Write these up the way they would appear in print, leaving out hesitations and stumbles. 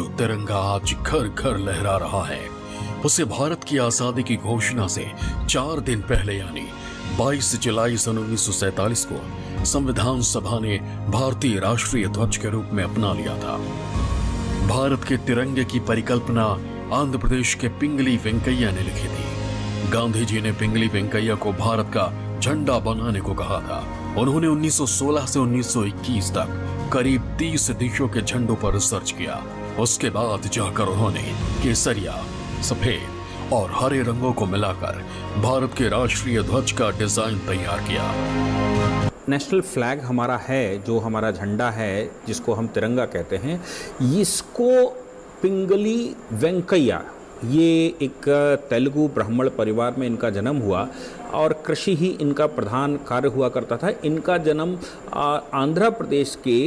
जो तिरंगा आज घर घर लहरा रहा है, उसे भारत की आजादी की घोषणा से 4 दिन पहले यानी 22 जुलाई सन 1947 को संविधान सभा ने भारतीय राष्ट्रीय ध्वज के रूप में अपना लिया था। भारत के तिरंगे की परिकल्पना आंध्र प्रदेश के पिंगली वेंकैया ने लिखी थी। गांधी जी ने पिंगली वेंकैया को भारत का झंडा बनाने को कहा था। उन्होंने 1916 से 1921 तक करीब 30 देशों के झंडों पर रिसर्च किया। उसके बाद जाकर उन्होंने केसरिया, सफेद और हरे रंगों को मिलाकर भारत के राष्ट्रीय ध्वज का डिजाइन तैयार किया। नेशनल फ्लैग हमारा है, जो हमारा झंडा है जिसको हम तिरंगा कहते हैं, इसको पिंगली वेंकैया, ये एक तेलुगु ब्राह्मण परिवार में इनका जन्म हुआ और कृषि ही इनका प्रधान कार्य हुआ करता था। इनका जन्म आंध्र प्रदेश के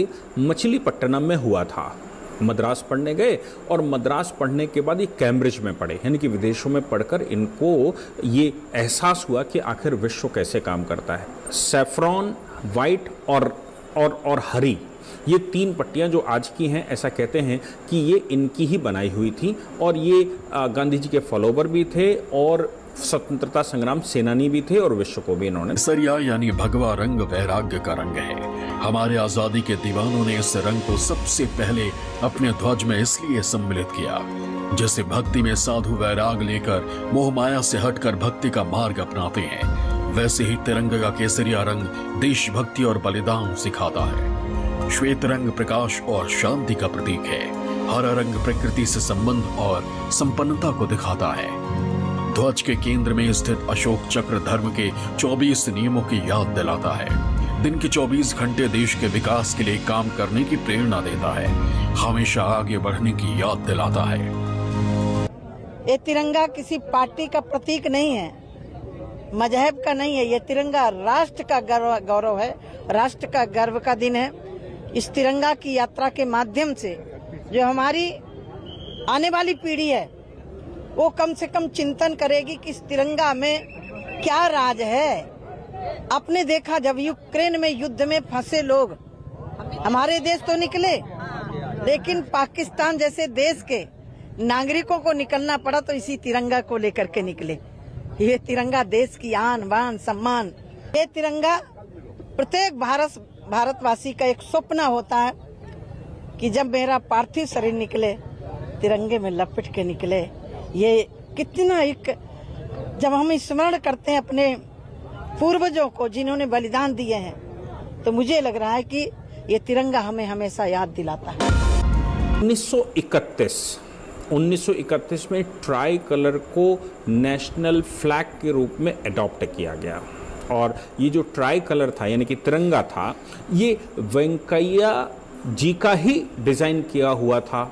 मछलीपट्टनम में हुआ था। मद्रास पढ़ने गए और मद्रास पढ़ने के बाद ये कैम्ब्रिज में पढ़े, यानी कि विदेशों में पढ़कर इनको ये एहसास हुआ कि आखिर विश्व कैसे काम करता है। सैफ्रॉन, वाइट और हरी, ये 3 पट्टियां जो आज की हैं, ऐसा कहते हैं कि ये इनकी ही बनाई हुई थी और ये गांधी जी के फॉलोवर भी थे और स्वतंत्रता संग्राम सेनानी भी थे और विश्व को भी इन्होंने। केसरिया यानी भगवा रंग वैराग्य का रंग है। हमारे आजादी के दीवानों ने इस रंग को सबसे पहले अपने ध्वज में इसलिए सम्मिलित किया, जैसे भक्ति में साधु वैराग लेकर मोह माया से हटकर भक्ति का मार्ग अपनाते हैं, वैसे ही तिरंगे का केसरिया रंग देशभक्ति और बलिदान सिखाता है। श्वेत रंग प्रकाश और शांति का प्रतीक है। हरा रंग प्रकृति से संबंध और संपन्नता को दिखाता है। ध्वज के केंद्र में स्थित अशोक चक्र धर्म के 24 नियमों की याद दिलाता है। दिन के 24 घंटे देश के विकास के लिए काम करने की प्रेरणा देता है। हमेशा आगे बढ़ने की याद दिलाता है। ये तिरंगा किसी पार्टी का प्रतीक नहीं है, मजहब का नहीं है। ये तिरंगा राष्ट्र का गौरव है, राष्ट्र का गर्व का दिन है। इस तिरंगा की यात्रा के माध्यम से जो हमारी आने वाली पीढ़ी है वो कम से कम चिंतन करेगी कि इस तिरंगा में क्या राज है। आपने देखा जब यूक्रेन में युद्ध में फंसे लोग हमारे देश तो निकले, लेकिन पाकिस्तान जैसे देश के नागरिकों को निकलना पड़ा तो इसी तिरंगा को लेकर के निकले। ये तिरंगा देश की आन बान सम्मान। ये तिरंगा प्रत्येक भारतवासी का एक स्वप्न होता है कि जब मेरा पार्थिव शरीर निकले तिरंगे में लपेट के निकले। ये कितना एक, जब हम स्मरण करते हैं अपने पूर्वजों को जिन्होंने बलिदान दिए हैं, तो मुझे लग रहा है कि ये तिरंगा हमें हमेशा याद दिलाता है। 1931 में ट्राई कलर को नेशनल फ्लैग के रूप में अडॉप्ट किया गया और ये जो ट्राई कलर था यानी कि तिरंगा था, ये वेंकैया जी का ही डिजाइन किया हुआ था।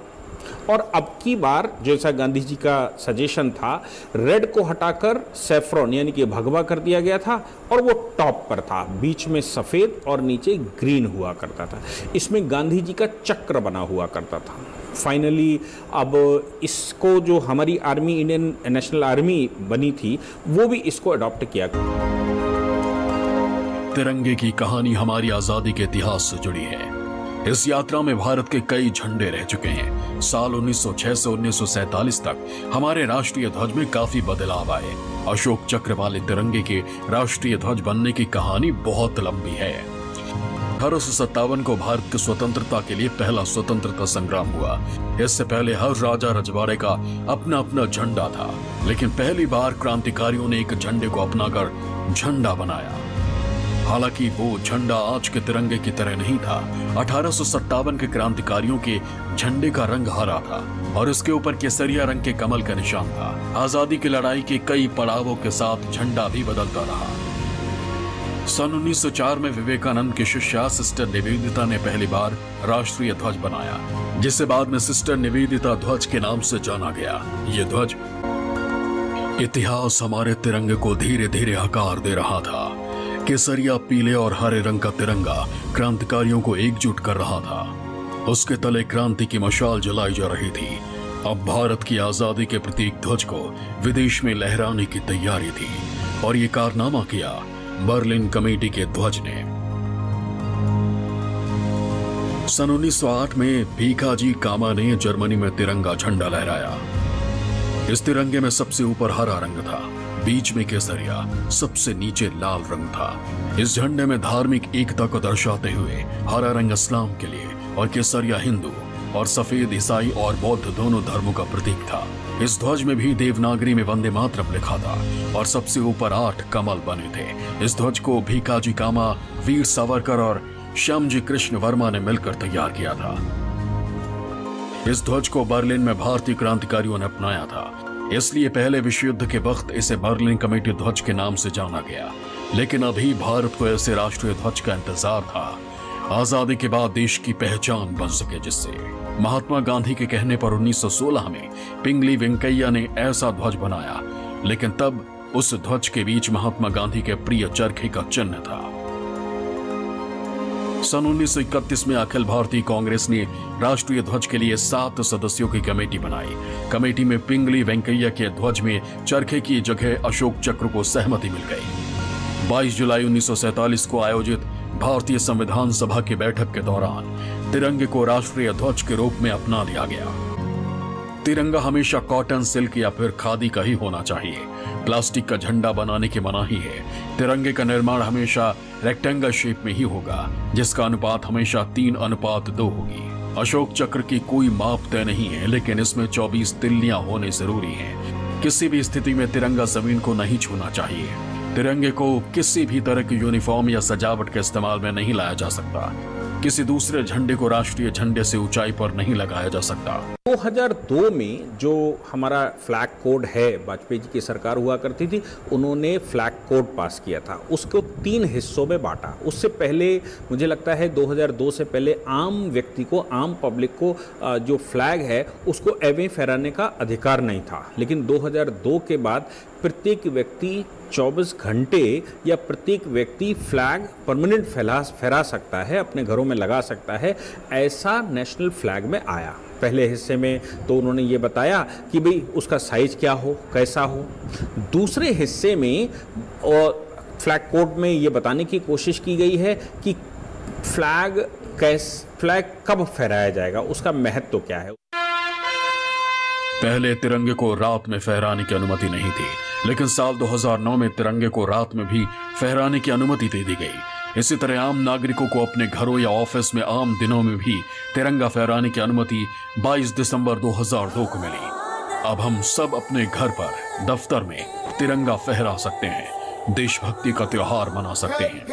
और अब की बार जैसा गांधी जी का सजेशन था, रेड को हटाकर सैफ्रॉन यानी कि भगवा कर दिया गया था और वो टॉप पर था, बीच में सफेद और नीचे ग्रीन हुआ करता था। इसमें गांधी जी का चक्र बना हुआ करता था। फाइनली अब इसको जो हमारी आर्मी, इंडियन नेशनल आर्मी बनी थी, वो भी इसको अडॉप्ट किया। तिरंगे की कहानी हमारी आजादी के इतिहास से जुड़ी है। इस यात्रा में भारत के कई झंडे रह चुके हैं। साल 1906 से 1947 तक हमारे राष्ट्रीय ध्वज में काफी बदलाव आए। अशोक चक्र वाले तिरंगे के राष्ट्रीय ध्वज बनने की कहानी बहुत लंबी है। 1857 को भारत की स्वतंत्रता के लिए पहला स्वतंत्रता संग्राम हुआ। इससे पहले हर राजा रजवाड़े का अपना अपना झंडा था, लेकिन पहली बार क्रांतिकारियों ने एक झंडे को अपनाकर झंडा बनाया। हालांकि वो झंडा आज के तिरंगे की तरह नहीं था। 1857 के क्रांतिकारियों के झंडे का रंग हरा था और इसके ऊपर केसरिया रंग के कमल का निशान था। आजादी की लड़ाई के कई पड़ावों के साथ झंडा भी बदलता रहा। सन 1904 में विवेकानंद की शिष्या सिस्टर निवेदिता ने पहली बार राष्ट्रीय ध्वज बनाया, जिसे बाद में सिस्टर निवेदिता ध्वज के नाम से जाना गया। ये ध्वज इतिहास हमारे तिरंगे को धीरे धीरे आकार दे रहा था। केसरिया, पीले और हरे रंग का तिरंगा क्रांतिकारियों को एकजुट कर रहा था। उसके तले क्रांति की मशाल जलाई जा रही थी। अब भारत की आजादी के प्रतीक ध्वज को विदेश में लहराने की तैयारी थी और ये कारनामा किया बर्लिन कमेटी के ध्वज ने। सन 1908 में भीखाजी कामा ने जर्मनी में तिरंगा झंडा लहराया। इस तिरंगे में सबसे ऊपर हरा रंग था, बीच में केसरिया, सबसे नीचे लाल रंग था। इस झंडे में धार्मिक एकता को दर्शाते हुए हरा रंग इस्लाम के लिए और केसरिया हिंदू और सफेद ईसाई और बौद्ध दोनों धर्मों का प्रतीक था। इस ध्वज में भी देवनागरी में वंदे मातरम लिखा था और सबसे ऊपर 8 कमल बने थे। इस ध्वज को भीखाजी कामा, वीर सावरकर और श्यामजी कृष्ण वर्मा ने मिलकर तैयार किया था। इस ध्वज को बर्लिन में भारतीय क्रांतिकारियों ने अपनाया था, इसलिए पहले विश्व युद्ध के वक्त इसे बर्लिन कमेटी ध्वज के नाम से जाना गया। लेकिन अभी भारत को ऐसे राष्ट्रीय ध्वज का इंतजार था, आजादी के बाद देश की पहचान बन सके, जिससे महात्मा गांधी के कहने पर 1916 में पिंगली वेंकैया ने ऐसा ध्वज बनाया। लेकिन तब उस ध्वज के बीच महात्मा गांधी के प्रिय चरखे का चिन्ह था। सन 1931 में अखिल भारतीय कांग्रेस ने राष्ट्रीय ध्वज के लिए 7 सदस्यों की कमेटी बनाई। कमेटी में पिंगली वेंकैया के ध्वज में चरखे की जगह अशोक चक्र को सहमति मिल गई। 22 जुलाई 1947 को आयोजित भारतीय संविधान सभा की बैठक के दौरान तिरंगे को राष्ट्रीय ध्वज के रूप में अपना लिया गया। तिरंगा हमेशा कॉटन, सिल्क या फिर खादी का ही होना चाहिए। प्लास्टिक का झंडा बनाने की मनाही है। तिरंगे का निर्माण हमेशा रेक्टेंगल शेप में ही होगा, जिसका अनुपात हमेशा 3:2 होगी। अशोक चक्र की कोई माप तय नहीं है, लेकिन इसमें 24 तिल्लियां होने जरूरी हैं। किसी भी स्थिति में तिरंगा जमीन को नहीं छूना चाहिए। तिरंगे को किसी भी तरह की यूनिफॉर्म या सजावट के इस्तेमाल में नहीं लाया जा सकता। किसी दूसरे झंडे को राष्ट्रीय झंडे से ऊंचाई पर नहीं लगाया जा सकता। 2002 में जो हमारा फ्लैग कोड है, वाजपेयी जी की सरकार हुआ करती थी, उन्होंने फ्लैग कोड पास किया था। उसको 3 हिस्सों में बांटा। उससे पहले मुझे लगता है 2002 से पहले आम व्यक्ति को, आम पब्लिक को जो फ्लैग है उसको एवें फहराने का अधिकार नहीं था। लेकिन 2002 के बाद प्रत्येक व्यक्ति 24 घंटे या प्रत्येक व्यक्ति फ्लैग परमानेंट फहरा सकता है, अपने घरों में लगा सकता है। ऐसा नेशनल फ्लैग में आया। पहले हिस्से में तो उन्होंने ये बताया कि भाई उसका साइज क्या हो, कैसा हो। दूसरे हिस्से में और फ्लैग कोड में ये बताने की कोशिश की गई है कि फ्लैग कब फहराया जाएगा, उसका महत्व क्या है। पहले तिरंगे को रात में फहराने की अनुमति नहीं थी, लेकिन साल 2009 में तिरंगे को रात में भी फहराने की अनुमति दे दी गई। इसी तरह आम नागरिकों को अपने घरों या ऑफिस में आम दिनों में भी तिरंगा फहराने की अनुमति 22 दिसंबर 2002 को मिली। अब हम सब अपने घर पर, दफ्तर में तिरंगा फहरा सकते हैं, देशभक्ति का त्योहार मना सकते हैं।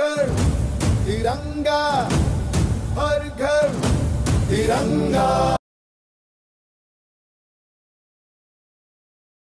तिरंगा, हर घर तिरंगा।